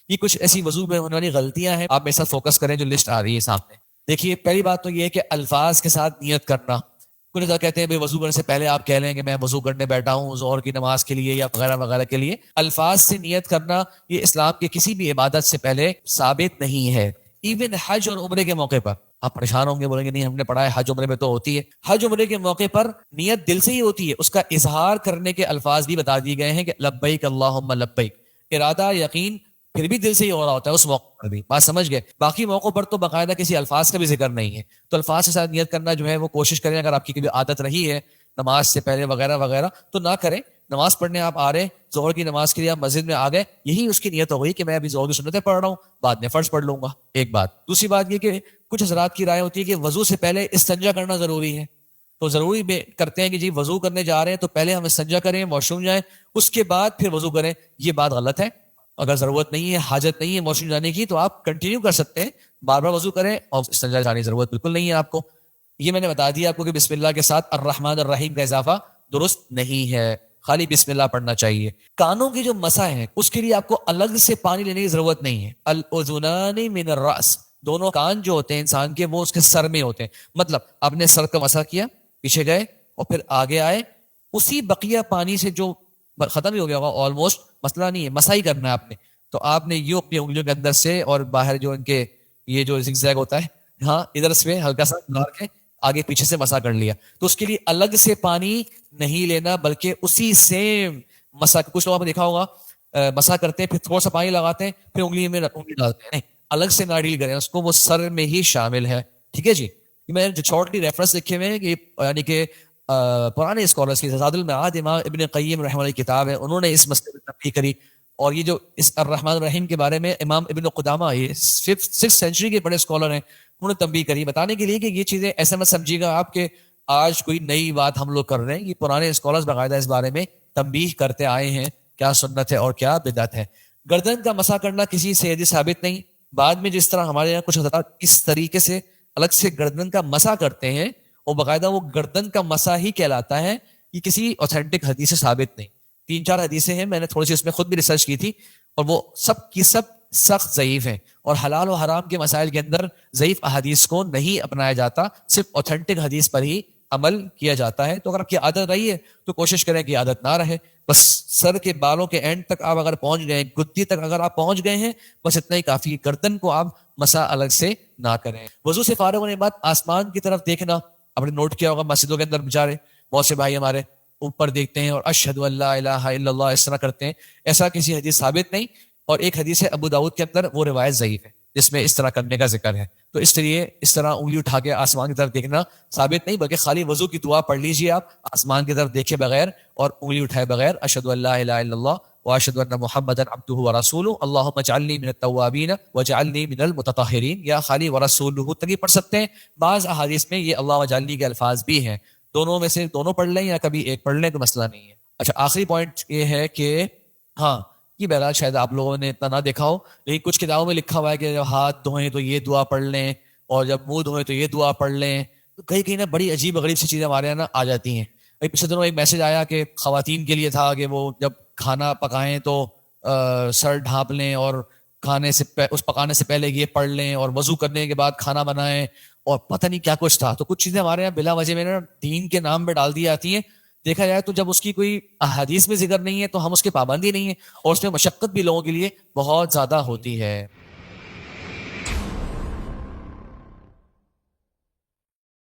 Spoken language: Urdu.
یہ کچھ ایسی وضو میں ہونے والی غلطیاں ہیں، آپ میرے ساتھ فوکس کریں جو لسٹ آ رہی ہے سامنے. دیکھیے پہلی بات تو یہ ہے کہ الفاظ کے ساتھ نیت کرنا. کچھ ایسا کہتے ہیں بھائی وضو کرنے سے پہلے آپ کہہ لیں کہ میں وضو کرنے بیٹھا ہوں ظہر کی نماز کے لیے یا وغیرہ وغیرہ کے لیے. الفاظ سے نیت کرنا یہ اسلام کے کسی بھی عبادت سے پہلے ثابت نہیں ہے. ایون حج اور عمرے کے موقع پر آپ پریشان ہوں گے، بولیں گے نہیں ہم نے پڑھا ہے حج عمرے میں تو ہوتی ہے. حج عمرے کے موقع پر نیت دل سے ہی ہوتی ہے، اس کا اظہار کرنے کے الفاظ بھی بتا دیے گئے ہیں کہ لبیک اللہم لبیک. ارادہ یقین پھر بھی دل سے ہی ہو رہا ہوتا ہے اس موقع پر بھی. بات سمجھ گئے؟ باقی موقعوں پر تو باقاعدہ کسی الفاظ کا بھی ذکر نہیں ہے. تو الفاظ کے ساتھ نیت کرنا جو ہے وہ کوشش کریں. اگر آپ کی کبھی عادت رہی ہے نماز سے پہلے وغیرہ وغیرہ تو نہ کریں. نماز پڑھنے آپ آ رہے ہیں، ظہر کی نماز کے لیے آپ مسجد میں آ گئے، یہی اس کی نیت ہو گئی کہ میں ابھی ظہر کی سنتیں پڑھ رہا ہوں، بعد میں فرض پڑھ لوں گا. ایک بات. دوسری بات یہ کہ کچھ حضرات کی رائے ہوتی ہے کہ وضو سے پہلے استنجا کرنا ضروری ہے. تو ضروری کرتے ہیں کہ جی وضو کرنے جا رہے ہیں تو پہلے ہم استنجا کریں، واش روم جائیں، اس کے بعد پھر وضو کریں. یہ بات غلط ہے. اگر ضرورت نہیں ہے، حاجت نہیں ہے واش روم جانے کی تو آپ کنٹینیو کر سکتے ہیں، بار بار وضو کریں اور استنجا جانے کی ضرورت بالکل نہیں ہے آپ کو. یہ میں نے بتا دیا آپ کو کہ بسم اللہ کے ساتھ الرحمن الرحیم کا اضافہ درست نہیں ہے، خالی بسم اللہ پڑھنا چاہیے. کانوں کی جو مسح ہے اس کے لیے آپ کو الگ سے پانی لینے کی ضرورت نہیں ہے. الاذنان من الراس، دونوں کان جو ہوتے ہیں انسان کے وہ اس کے سر میں ہوتے ہیں. مطلب آپ نے سر کا مسح کیا، پیچھے گئے اور پھر آگے آئے، اسی بقیہ پانی سے جو ختم ہی ہو گیا ہوگا آلموسٹ، مسئلہ نہیں ہے، مسح ہی کرنا ہے آپ نے. تو آپ نے یوں اپنی انگلیوں کے اندر سے اور باہر جو ان کے یہ جو زگ زیگ ہوتا ہے ہاں ادھر سے ہلکا سا مار کے آگے پیچھے سے مسح کر لیا. تو اس کے لیے الگ سے پانی نہیں لینا بلکہ اسی سیم مسح. کچھ لوگ آپ نے دیکھا ہوگا مسح کرتے ہیں پھر تھوڑا سا پانی لگاتے ہیں پھر انگلی میں انگلی ڈالتے ہیں. نہیں، الگ سے نہ ڈیل کریں اس کو، وہ سر میں ہی شامل ہے. ٹھیک ہے جی. میں جو شارٹلی ریفرنس لکھے ہوئے ہیں کہ یعنی کہ پرانے اسکالرس کی زاد المعاد امام ابن قیم رحمہ اللہ کی کتاب ہے، انہوں نے اس مسئلے میں تنبیہ کری. اور یہ جو اس الرحمن الرحیم کے بارے میں امام ابن قدامہ یہ 6th سینچری کے بڑے اسکالر ہیں، انہوں نے تنبیہ کری بتانے کے لیے کہ یہ چیزیں ایسا مت سمجھیے گا آپ کہ آج کوئی نئی بات ہم لوگ کر رہے ہیں. یہ پرانے اسکالرز باقاعدہ اس بارے میں تنبیہ کرتے آئے ہیں کیا سنت ہے اور کیا بدعت ہے. گردن کا مسح کرنا کسی سے ثابت نہیں. بعد میں جس طرح ہمارے یہاں کچھ حضرات اس طریقے سے الگ سے گردن کا مسح کرتے ہیں اور باقاعدہ وہ گردن کا مسح ہی کہلاتا ہے، یہ کسی اوتھینٹک حدیث سے ثابت نہیں. 3-4 حدیثیں ہیں، میں نے تھوڑی سی اس میں خود بھی ریسرچ کی تھی اور وہ سب کی سب سخت ضعیف ہیں. اور حلال و حرام کے مسائل کے اندر ضعیف احادیث کو نہیں اپنایا جاتا، صرف اوتھینٹک حدیث پر ہی عمل کیا جاتا ہے. تو اگر آپ کی عادت رہی ہے تو کوشش کریں کہ عادت نہ رہے. بس سر کے بالوں کے اینڈ تک آپ اگر پہنچ گئے، گدی تک اگر آپ پہنچ گئے ہیں، بس اتنا ہی کافی. گردن کو آپ مسح الگ سے نہ کریں. وضو سے فارغ ہونے کے بعد آسمان کی طرف دیکھنا، آپ نے نوٹ کیا ہوگا مسجدوں کے اندر بیچارے بہت سے بھائی ہمارے اوپر دیکھتے ہیں اور اشہد ان لا الہ الا اللہ اس طرح کرتے ہیں. ایسا کسی حدیث ثابت نہیں. اور ایک حدیث ہے ابو داؤد کے اندر، وہ روایت ضعیف ہے جس میں اس طرح کرنے کا ذکر ہے. تو اس لیے اس طرح انگلی اٹھا کے آسمان کی طرف دیکھنا ثابت نہیں، بلکہ خالی وضو کی دعا پڑھ لیجیے آپ آسمان کی طرف دیکھے بغیر اور انگلی اٹھائے بغیر. اشہد ان لا الہ الا اللہ واشهد ان محمدا عبده ورسوله اللهم اجعلني من التوابین واجعلني من المتطہرین، یا خالی ورسولہ تک ہی پڑھ سکتے ہیں. بعض احادیث میں یہ اللہ وجعلنی کے الفاظ بھی ہیں. دونوں میں سے دونوں پڑھ لیں یا کبھی ایک پڑھ لیں تو مسئلہ نہیں ہے. اچھا آخری پوائنٹ یہ ہے کہ ہاں یہ بہرحال شاید آپ لوگوں نے اتنا نہ دیکھا ہو، لیکن کچھ کتابوں میں لکھا ہوا ہے کہ جب ہاتھ دھوئیں تو یہ دعا پڑھ لیں اور جب منہ دھوئیں تو یہ دعا پڑھ لیں. تو کہیں کہیں نا بڑی عجیب غریب سی چیزیں ہمارے یہاں نا آ جاتی ہیں. پچھلے دنوں ایک میسج آیا کہ خواتین کے لیے تھا کہ وہ جب کھانا پکائیں تو سر ڈھانپ لیں اور کھانے سے اس پکانے سے پہلے یہ پڑھ لیں اور وضو کرنے کے بعد کھانا بنائیں اور پتہ نہیں کیا کچھ تھا. تو کچھ چیزیں ہمارے یہاں بلا وجہ میں نا دین کے نام پہ ڈال دی جاتی ہیں. دیکھا جائے تو جب اس کی کوئی احادیث میں ذکر نہیں ہے تو ہم اس کے پابندی نہیں ہے، اور اس میں مشقت بھی لوگوں کے لیے بہت زیادہ ہوتی ہے.